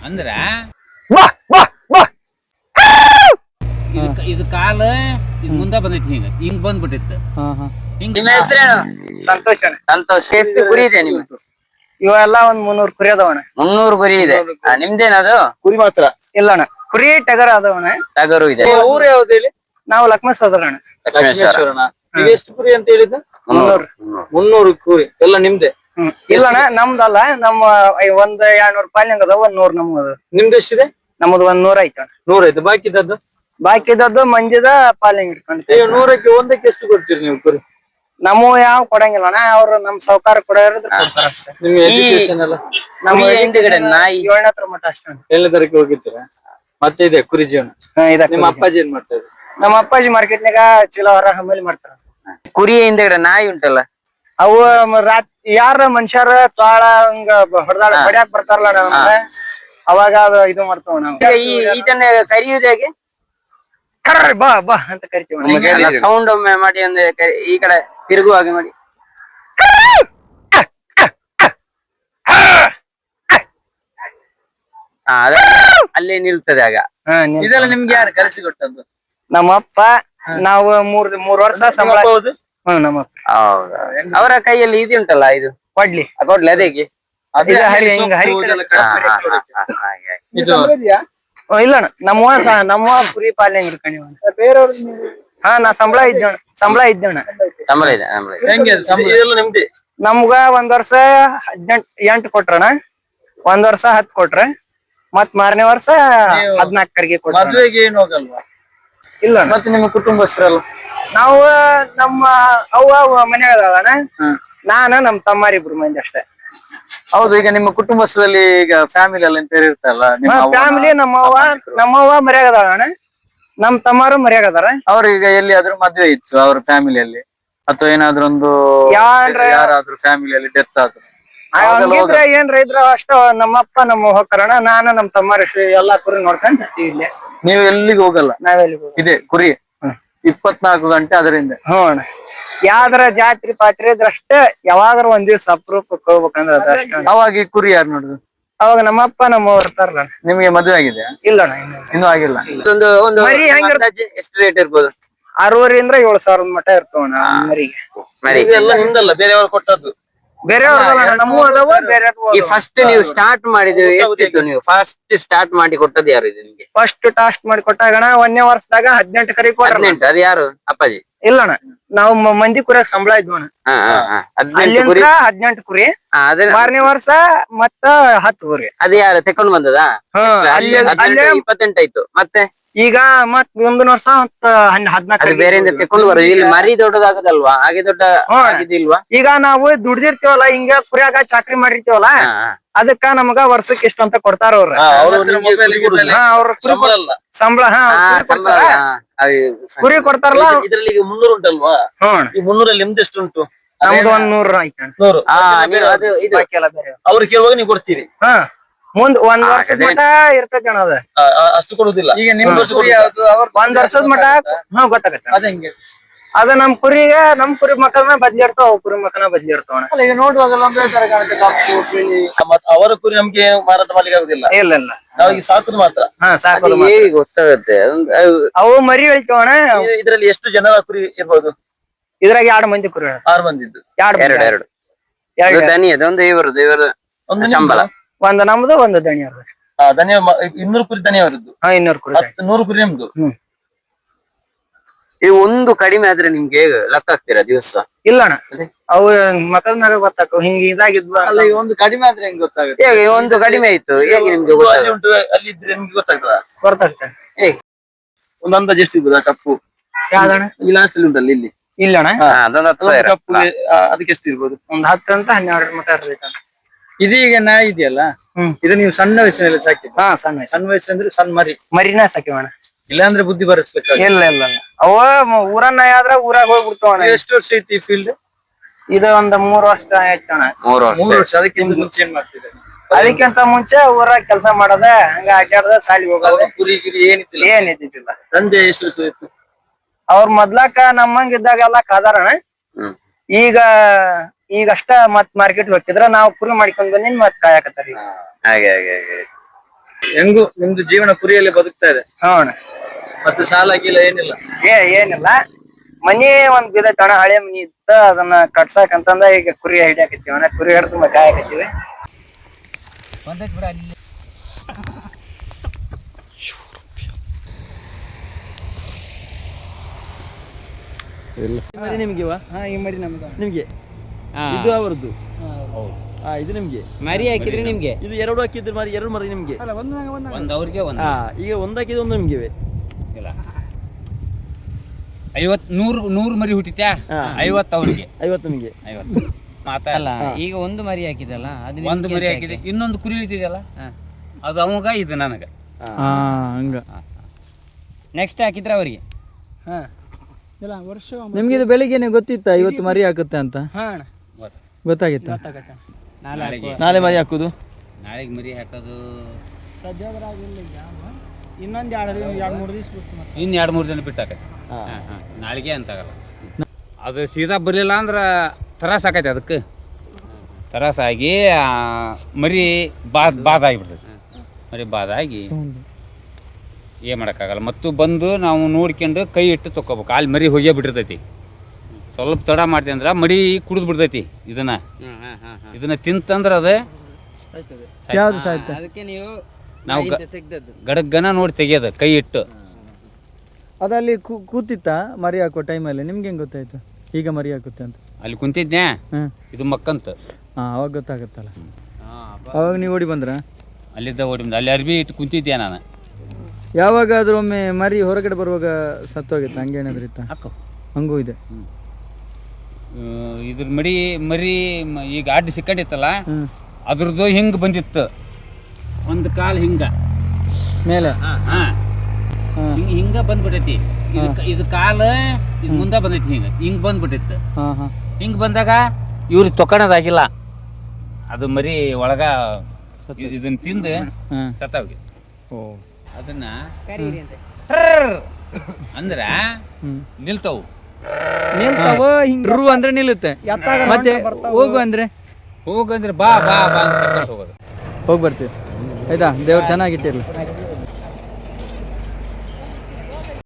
ಅಂದ್ರ ಬಾ ಬಾ ಬಾ ಇದು ಕಾಲ ಇದು ಮುಂದ ಬಂದೈತಿ ಹಿಂಗ್ ಬಂದ್ಬಿಟ್ಟಿತ್ತು. ನಿಮ್ಮ ಹೆಸರೇನು? ಸಂತೋಷ ಸಂತೋಷ. ಎಷ್ಟು ಕುರಿ ಇದೆ ನಿಮ್ದು? ಇವೆಲ್ಲ ಒಂದ್ 300 ಕುರಿ ಅದಾವಣ. 300 ಕುರಿ ಇದೆ. ನಿಮ್ದೇನದು? ಕುರಿ ಮಾತ್ರ ಇಲ್ಲಣ್ಣ, ಕುರಿ ಟಗರ್ ಅದಾವಣ. ಟಗರು ಇದೆ. ಊರು ಯಾವ್ದು ಹೇಳಿ? ನಾವು ಲಕ್ಷ್ಮೇಶ್ವರಣ್ಣ. ಲಕ್ಷ್ಮೇಶ್ವರನ. ಈಗ ಎಷ್ಟು ಕುರಿ ಅಂತ ಹೇಳಿದ್ದು? 300 ಕುರಿ ಎಲ್ಲ ನಿಮ್ದೆ? ಇಲ್ಲಣ್ಣ, ನಮ್ದಲ್ಲ. ನಮ್ಮ ಒಂದ್ 200 ರೂಪಾಯಿ ಅದಾವ, 100 ನಮ್ದು. ನಿಮ್ದು ಎಷ್ಟಿದೆ? ನಮ್ದು 100 ಐತಣ್ಣ. 100 ಐತೆ. ಬಾಕಿದದ್ದು ಬಾಕಿದದ್ದು ಮಂಜಿದ ಪಾಲಿಂಗ್ ಇಟ್ಕೊಂಡು. 100ಕ್ಕೆ ಒಂದಕ್ಕೆ ಎಷ್ಟು ಕೊಡ್ತೀರಿ ನೀವು ಕುರಿ? ನಮ್ಮ ಯಾವ ಕೊಡಂಗಿಲ್ಲಣ್ಣ, ಅವ್ರು ನಮ್ ಸಾವುಕಾರ ಕೊಡೋರಿದ್ರೆ ಕೊಡ್ತಾರ ಅಷ್ಟೇ. ನಿಮ್ಗೆ ಎಜುಕೇಶನ್ ಎಲ್ಲ? ನಮ್ಮ ಹಿಂದ್ಗಡೆ ನಾಯಿ 7ನೇ ಮಟ್ಟ ಅಷ್ಟೇ. 7ನೇ ತರಕ್ಕೆ ಹೋಗಿರ್ತೀರಾ? ಮತ್ತೆ ಇದೆ ಕುರಿ ಜೀವನ. ನಿಮ್ಮ ಅಪ್ಪಾಜಿ ಏನ್ ಮಾಡ್ತಾ ಇದ್ರು? ನಮ್ಮ ಅಪ್ಪಾಜಿ ಮಾರ್ಕೆಟ್ನಾಗ ಚೀಲ ಹೊರ ಹಮ್ಮಲಿ ಮಾಡ್ತಾರ. ಕುರಿಯ ಹಿಂದ್ಗಡೆ ನಾಯಿ ಉಂಟಲ್ಲ, ಅವು ಯಾರ ಮನುಷ್ಯರ ತಾಳ ಹಂಗ ಹೊಡೆದಾಡ ಬಡಿಯಾಕ್ ಬರ್ತಾರಲ್ಲ ನಮ್ಗೆ, ಅವಾಗ ಇದು ಮಾಡ್ತಾವ ನಾವು. ಇದನ್ನ ಕರಿಯುವುದು ಹೇಗೆ? ಬಾ ಬಾ ಅಂತ ಕರಿತೀವಿ. ಸೌಂಡ್ ಒಮ್ಮೆ ಮಾಡಿ, ಒಂದು ಈ ಕಡೆ ತಿರುಗುವ ಹಾಗೆ ಮಾಡಿ. ಅಲ್ಲೇ ನಿಲ್ತದೆ ಆಗ. ಇದೆಲ್ಲ ನಿಮ್ಗೆ ಯಾರು ಕಲಿಸಿ ಕೊಟ್ಟದ್ದು? ನಮ್ಮಪ್ಪ. ನಾವು ಮೂರ್ ವರ್ಷ ಸಂಬಳ. ನಮ್ಮಪ್ಪ. ಹೌದಾ? ಅವರ ಕೈಯಲ್ಲಿ ಇದು ಉಂಟಲ್ಲ, ಇದು ಕೊಡ್ಲಿ ಕೊಡ್ಲಿ ಅದಕ್ಕೆ ಇಲ್ಲಣ್ಣ. ನಮ್ಮ ಕುರಿ ಪಾಲನೆ ಹಿಡ್ಕೊಂಡಿವ. ಹಾ, ನಾ ಸಂಬಳ ಇದ್ದೇವಣ. ಸಂಬಳ ಇದೆ. ಹೆಂಗೆ ಇದೆಲ್ಲ ನಿಮ್ದೆ? ನಮ್ಗ ಒಂದ್ ವರ್ಷ 18 ಕೊಟ್ರಣ, ಒಂದ್ ವರ್ಷ 10 ಕೊಟ್ರ, ಮತ್ ಮಾರನೇ ವರ್ಷ 14 ಕೊಟ್ರ. ಮದ್ವೆಗೆ ಏನು ಹೋಗಲ್ವಾ? ಇಲ್ಲ. ಮತ್ತೆ ನಿಮ್ಮ ಕುಟುಂಬಸ್ಥರಲ್ಲ? ನಾವು ನಮ್ಮ ಅವ್ವ ಮನ್ಯಾಗ ಅದಾವಣ, ನಾನ ನಮ್ ತಮ್ಮಾರಿಬ್ರು ಮಂದಿ ಅಷ್ಟೇ. ಹೌದು. ಈಗ ನಿಮ್ಮ ಕುಟುಂಬಸ್ಥರಲ್ಲಿ ಈಗ ಫ್ಯಾಮಿಲಿ ಎಲ್ಲ ಬೇರೆ ಇರ್ತಲ್ಲ? ಫ್ಯಾಮಿಲಿ ನಮ್ಮವ್ವ ಮರ್ಯಾಗ ಅದಾವಣ, ನಮ್ ತಮ್ಮಾರು ಮರ್ಯಾಗ ಅದಾರ. ಅವ್ರೀಗ ಎಲ್ಲಿಯಾದ್ರೂ ಮದ್ವೆ ಇತ್ತು ಅವ್ರ ಫ್ಯಾಮಿಲಿಯಲ್ಲಿ, ಅಥವಾ ಏನಾದ್ರೂ ಒಂದು ಯಾರಾದ್ರೂ ಫ್ಯಾಮಿಲಿಯಲ್ಲಿ ಡೆತ್ ಆದ್ರು ಏನ್ರ ಇದ್ರ ಅಷ್ಟ ನಮ್ಮಪ್ಪ ನಮ್ಮ ಹೋಗ್ತಾರಣ, ನಾನು ನಮ್ ತಮ್ಮಾರ ಎಲ್ಲಾ ಕುರಿ ನೋಡ್ಕೊಂಡ್ ಇಲ್ಲಿ. ನೀವು ಎಲ್ಲಿಗೆ ಹೋಗಲ್ಲ? ನಾವೆಲ್ಲಿಗೆ ಇದೆ ಕುರಿ 24 ಗಂಟೆ ಅದರಿಂದ? ಹ್ಞೂ ಅಣ್ಣ. ಯಾವ್ದಾರ ಜಾತ್ರೆ ಪಾತ್ರೆ ಇದ್ರಷ್ಟೇ, ಯಾವಾಗಾರ ಒಂದ್ ದಿವ್ಸ ಅಪರೂಪಕ್ಕೆ ಹೋಗ್ಬೇಕಂದ್ರ ಅದಷ್ಟ. ಅವಾಗ ಈ ಕುರಿ ಯಾರು ನೋಡುದು? ಅವಾಗ ನಮ್ಮಪ್ಪ ನಮ್ಮ ಇರ್ತಾರಲ್ಲ. ನಿಮ್ಗೆ ಮದುವೆ ಆಗಿದೆ? ಇಲ್ಲಣ್ಣ, ಇನ್ನೂ ಆಗಿಲ್ಲ. ಎಷ್ಟು ರೇಟ್ ಇರ್ಬೋದು? 6,000ರಿಂದ 7,000 ಮಟ್ಟ ಇರ್ತವಣ್ಣ ಮರಿಗೆ. ಎಲ್ಲ ನಿಮ್ದಲ್ಲ, ಬೇರೆಯವರು ಕೊಟ್ಟದ್ದು? ಬೇರೆಯವ್ರದಲ್ಲ, ನಮ್ಮೂ ಅದಾವ, ಬೇರೆ. ಫಸ್ಟ್ ನೀವು ಸ್ಟಾರ್ಟ್ ಮಾಡಿದ್ವಿ ಎಷ್ಟಿತ್ತು? ನೀವು ಫಸ್ಟ್ ಸ್ಟಾರ್ಟ್ ಮಾಡಿ ಕೊಟ್ಟದ್ದು ಯಾರು ಇದು ನಿಮ್ಗೆ? ಫಸ್ಟ್ ಟಾಸ್ಟ್ ಮಾಡಿ ಕೊಟ್ಟಾಗಣ 1ನೇ ವರ್ಷದಾಗ 18 ಕರಿ ಕೊಟ್ಟ. 18? ಅದು ಯಾರು? ಅಪ್ಪಾಜಿ? ಇಲ್ಲಣ್ಣ, ನಾವು ಮಂದಿ ಕುರಿಯಾಗ ಸಂಬಳ ಇದ್ವಣ್ಣ. 18 ಕುರಿ. ಮಾರನೇ ವರ್ಷ ಮತ್ತ 10 ಕುರಿ. ಅದು ಯಾರು ತೆಕೊಂಡು ಬಂದದಾ? 28 ಆಯ್ತು. ಮತ್ತೆ ಈಗ ಮತ್ ಮುಂದಿನ ವರ್ಷ 14 ಬೇರೆಯಿಂದ ತೆಕೊಂಡು ಬರೋದು. ಇಲ್ಲಿ ಮರಿ ದೊಡ್ಡದಾಗದಲ್ವಾ? ಹಾಗೆ ದೊಡ್ಡ ಆಗಿದಿಲ್ವಾ? ಈಗ ನಾವು ದುಡ್ದಿರ್ತೀವಲ್ಲ, ಹಿಂಗ ಕುರಿಯಾಗ ಚಾಕ್ರಿ ಮಾಡಿರ್ತೀವಲ್ಲ, ಅದಕ್ಕ ನಮಗ ವರ್ಷಕ್ಕೆ ಇಷ್ಟ ಅಂತ ಕೊಡ್ತಾರ ಅವ್ರ. ಅವ್ರ ಸಂಬಳ ಕುರಿ ಕೊಡ್ತಾರಲ್ಲ. ಇದ್ರಲ್ಲಿ ಈಗ 300 ಉಂಟಲ್ವಾ? ಈ 300 ನಿಮ್ದು ಎಷ್ಟು ಉಂಟು? ನಮ್ದು 100 ಆಯ್ತು. ಅವ್ರು ಕೇಳುವಾಗ ನೀವು ಕೊಡ್ತೀರಿ? ಮುಂದ್ 1 ವರ್ಷದ ಮಟ ಇರ್ತೈತಿ ಅಣ್ಣ. ಅದ ಅಷ್ಟು ಕೊಡುದಿಲ್ಲ. ಈಗ ನಿಮ್ ಒಂದ್ ವರ್ಷದ ಮಟ ಗೊತ್ತಾಗತ್ತೆ. ಅದ ಹೆಂಗೆ? ಅದ ನಮ್ ಕುರಿ ಮಕ್ಕಳನ್ನ ಬದ್ಲಿ ಇರ್ತಾವ, ಅವ್ ಕುರಿ ಮಕ್ಕಳನ್ನ ಬದ್ಲಿ ಇರ್ತಾವ. ಈಗ ನೋಡುವಾಗಲ್ಲ ಅವರ ಕುರಿ ನಮ್ಗೆ ಮಾರಾಟ ಮಾಡ್ಲಿಕ್ಕೆ ಆಗುದಿಲ್ಲ. ಇಲ್ಲ ಇಲ್ಲ, ನಾವ್ ಸಾಕುದು ಮಾತ್ರ. ಸಾಕೋದು ಗೊತ್ತಾಗತ್ತೆ. ಅವು ಮರಿ ಹೇಳ್ತವಣ. ಇದ್ರಲ್ಲಿ ಎಷ್ಟು ಜನರ ಕುರಿ ಇರ್ಬೋದು? ಇದ್ರಾಗ 2 ಮಂದಿ ಕುರಿ. 6 ಮಂದಿದ್ದು? ಎರಡು ದನಿ. ಅದೊಂದು ಇವರು ಸಂಬಳ. ಒಂದು ನಮ್ದು, ಒಂದು ದಣಿಯವ್ರದ್ದು. ದನಿಯ 200 ಕುರಿ ದನಿಯವರದ್ದು. 200 ಕುರಿ. 100 ಕುರಿ ನಿಮ್ದು. ಈ ಒಂದು ಕಡಿಮೆ ಆದ್ರೆ ನಿಮ್ಗೆ ಲೆಕ್ಕ ಹಾಕ್ತೀರಾ ದಿವಸ? ಇಲ್ಲಣ್ಣ, ಅವು ಮಕ್ಕಳ ಗೊತ್ತಾಕ ಹಿಂಗ ಇದಾಗಿದ್ವ. ಅಲ್ಲ, ಈಗ ಒಂದು ಕಡಿಮೆ ಆದ್ರೆ ಹೆಂಗ್ ಗೊತ್ತಾಗುತ್ತೆ? ಹೇಗೆ ಒಂದು ಕಡಿಮೆ ಆಯ್ತು ಹೇಗೆ ನಿಮ್ಗೆ ಉಂಟು? ಅಲ್ಲಿ ಇದ್ರೆ ನಿಮ್ಗೆ ಗೊತ್ತಾಗ್ತದ? ಗೊತ್ತಾಗ್ತದೆ. ಒಂದು ಅಂದಾಜು ಎಷ್ಟು ಇರ್ಬೋದು ಕಪ್ಪು? ಯಾವ್ದಣ್ಣ? ಈ ಲಾಸ್ಟ್ ಅಲ್ಲಿ ಉಂಟಲ್ಲ ಇಲ್ಲಿ? ಇಲ್ಲಣ್ಣ, ಕಪ್ಪು ಅದಕ್ಕೆ ಎಷ್ಟು ಇರ್ಬೋದು? ಒಂದು 10 ಅಂತ 12 ಮಟ ಇರ್ತೈತ. ಇದೀಗ ನಾಯಿ ಇದೆಯಲ್ಲ, ಇದು ನೀವು ಸಣ್ಣ ವಯಸ್ಸಿನಲ್ಲಿ ಸಾಕಿ? ಸಣ್ಣ ವಯಸ್ಸು ಅಂದ್ರೆ ಸಣ್ಣ ಮರಿನ ಸಾಕಿವಣ. ಇಲ್ಲಾಂದ್ರೆ ಬುದ್ಧಿ ಬರಸ್ಬೇಕು. ಇಲ್ಲ ಇಲ್ಲ, ಅವ ಊರನ್ನ ಆದ್ರ ಊರಾಗ ಹೋಗ್ಬಿಡ್ತಾವಣ. ಎಷ್ಟು ವರ್ಷ ಐತಿ ಈ ಫೀಲ್ಡ್? ಇದು ಒಂದು 3 ವರ್ಷ ಆಯ್ತಣ್ಣ. 3 ವರ್ಷ. ಅದಕ್ಕಿಂತ ಮುಂಚೆ ಏನ್ ಮಾಡ್ತಿದ್ದೆ? ಅದಕ್ಕಿಂತ ಮುಂಚೆ ಊರಾಗ ಕೆಲಸ ಮಾಡದ, ಹಂಗ ಆಟಾಡದ, ಸಾಲಿ ಹೋಗೋದ. ಕುರಿ ಗಿರಿ ಏನಿದ್ದಿಲ್ಲ. ತಂದೆ ಎಷ್ಟು ಇತ್ತು? ಅವ್ರ ಮೊದ್ಲಾಕ ನಮ್ಮಂಗ ಇದ್ದಾಗೆಲ್ಲ ಕಾದಾರಣ. ಈಗಷ್ಟ ಮತ್ ಮಾರ್ಕೆಟ್ ಹೋಗ್ತಿದ್ರ ನಾವು ಕುರಿ ಮಾಡ್ಕೊಂಡ್ ಬಂದಿನ್ ಮತ್ ಕಾಯಕತ್ತಾರಿ. ಹಾಗೆ ಹಾಗೆ ಹಾಗೆ. ಹೆಂಗು ನಿಮ್ದು ಜೀವನ ಕುರಿಯಲ್ಲಿ ಬದುಕ್ತಾ ಇದೆ. ಹ್ಞೂ ಮತ್ತೆ ಸಾಲ ಗೀಲ ಏನಿಲ್ಲ. ಏನಿಲ್ಲ, ಮನಿ ಒಂದ್ ಬಿದ್ದೈತಿ ಅಣ್ಣ, ಹಳೆ ಮನಿ ಇತ್ತ, ಅದನ್ನ ಕಟ್ಸಾಕಂತಂದ ಈಗ ಕುರಿ ಹಿಡಿಯಾಕತ್ತೀವಿ ಅಣ್ಣ. ಕುರಿ ಹಿಡ್ದು ಕಾಯಕತ್ತೀವಿ. ಬಂದೈತಿ ಬಿಡ ಅಲ್ಲಿ. ನಿಮ್ಗೆ ಈ ಮರಿ ನಮ್ದು ನಿಮ್ಗೆ ಇದು ಅವರದ್ದು. ಇದು ನಿಮ್ಗೆ ಮರಿ ಹಾಕಿದ್ರೆ ನಿಮ್ಗೆ ಇದು ಎರಡು ಹಾಕಿದ್ರೆ ಮರಿ, ಎರಡು ಮರಿ ನಿಮ್ಗೆ. ಒಂದ್ ಅವ್ರಿಗೆ ಒಂದ್ ಈಗ ಒಂದ್ ಹಾಕಿದ್ರೆ ಒಂದು ನಿಮ್ಗೆ. ಇಲ್ಲ 50 100 ಮರಿ ಹುಟ್ಟಿತ್ಯಾ, 50 ಅವ್ರಿಗೆ, 50 ನಿಮ್ಗೆ. 50 ಮಾತಲ್ಲ. ಈಗ ಒಂದು ಮರಿ ಹಾಕಿದಲ್ಲ, ಅದು ಒಂದು ಮರಿ ಹಾಕಿದೆ, ಇನ್ನೊಂದು ಕುರಿ ಇಳಿತಿದೆಯಲ್ಲ ಅದು ಅವಾಗ, ಇದು ನನಗ. ಹಂಗ ನೆಕ್ಸ್ಟ್ ಹಾಕಿದ್ರೆ ಅವರಿಗೆ. ನಿಮ್ಗೆ ಇದು ಬೆಳಿಗ್ಗೆನೆ ಗೊತ್ತಿತ್ತಾ ಇವತ್ತು ಮರಿ ಹಾಕುತ್ತೆ ಅಂತ? ಗೊತ್ತಾಗಿತ್ತ? ನಾಳೆ ಮರಿ ಹಾಕುದು, ನಾಳೆಗೆ ಮರಿ ಹಾಕೋದು. ಇನ್ನೊಂದ್ 2-3 ದಿವಸ ಇನ್ನು 2-3 ದಿನ ಬಿಟ್ಟು ಹಾಕೈತಿ. ನಾಳೆಗೆ ಅಂತಾಗಲ್ಲ. ಅದು ಸೀದಾ ಬರಲಿಲ್ಲ ಅಂದ್ರೆ ತ್ರಾಸ ಆಕೈತಿ. ಅದಕ್ಕೆ ತ್ರಾಸಾಗಿ ಮರಿ ಬಾದ್ ಆಗಿಬಿಡ್ತೈತಿ. ಮರಿ ಬಾದಾಗಿ ಏನು ಮಾಡೋಕ್ಕಾಗಲ್ಲ. ಮತ್ತು ಬಂದು ನಾವು ನೋಡ್ಕೊಂಡು ಕೈ ಇಟ್ಟು ತೊಗೋಬೇಕು. ಅಲ್ಲಿ ಮರಿ ಹೋಗೇ ಬಿಟ್ಟಿರ್ತೈತಿ. ಸ್ವಲ್ಪ ತಡ ಮಾಡ್ತೀವಿ ಅಂದ್ರೆ ಮರಿ ಕುಡಿದು ಬಿಡ್ತೈತಿ. ಇದನ್ನ ತಿಂತಂದ್ರೆ ಅದು ಯಾವ್ದು ಸಾಯ್ತ? ಅದಕ್ಕೆ ನೀವು ನಾವು ತೆಗ್ದದ್ದು ಗಡಗನ ನೋಡಿ ತೆಗಿಯೋದು ಕೈ ಇಟ್ಟು. ಅದಲ್ಲಿ ಕೂತಿತ್ತ ಮರಿ ಹಾಕೋ ಟೈಮಲ್ಲಿ? ನಿಮ್ಗೆ ಹೆಂಗ್ ಗೊತ್ತಾಯ್ತು ಈಗ ಮರಿ ಹಾಕುತ್ತೆ ಅಂತ? ಅಲ್ಲಿ ಕುಂತಿದ್ನ್ಯಾ, ಹ್ಮ್, ಇದು ಮಕ್ಕಂತ. ಅವಾಗ ಗೊತ್ತಾಗತ್ತಲ್ಲ. ಅವಾಗ ನೀವು ಓಡಿ ಬಂದ್ರ? ಅಲ್ಲಿದ್ದ ಓಡಿ ಬಂದ. ಅಲ್ಲಿ ಅರ್ಬಿ ಇಟ್ಟು ಕುಂತಿದ್ದೆ ನಾನು. ಯಾವಾಗಾದ್ರೂ ಒಮ್ಮೆ ಮರಿ ಹೊರಗಡೆ ಬರುವಾಗ ಸತ್ತೋಗಿತ್ತ? ಹಂಗೇನಾದ್ರೂ ಇತ್ತ? ಹಾಕು ಹಂಗೂ ಇದೆ. ಇದ್ರ ಮರಿ ಈಗ ಅಡ್ಡ ಸಿಕ್ಕಂಡಿತ್ತಲ್ಲ, ಅದ್ರದ್ದು ಹಿಂಗೆ ಬಂದಿತ್ತು. ಒಂದು ಕಾಲು ಹಿಂಗ ಮೇಲೆ ಹಿಂಗ ಬಂದ್ಬಿಟ್ಟೈತಿ. ಇದು ಕಾಲು ಇದು ಮುಂದೆ ಬಂದೈತಿ. ಹಿಂಗ್ ಬಂದ್ಬಿಟ್ಟಿತ್ತು. ಹಿಂಗ್ ಬಂದಾಗ ಇವ್ರಿಗೆ ತೊಕೊಳೋದಾಗಿಲ್ಲ. ಅದು ಮರಿ ಒಳಗ ಇದನ್ನ ತಿಂದು ಸತ್ತವ್ಗೆ. ಅದನ್ನ ಅಂದ್ರ ನಿಲ್ತಾವು. ಅಂದ್ರೆ ನಿಲ್ಲುತ್ತೆ. ಮತ್ತೆ ಹೋಗು ಅಂದ್ರೆ ಹೋಗಂದ್ರೆ ಬಾ ಬಾ ಬಾ ಅಂತ ಹೋಗೋದು. ಹೋಗಿ ಬರ್ತೀವಿ. ಆಯ್ತಾ? ದೇವ್ರು ಚೆನ್ನಾಗಿಟ್ಟಿರ್ಲಿ.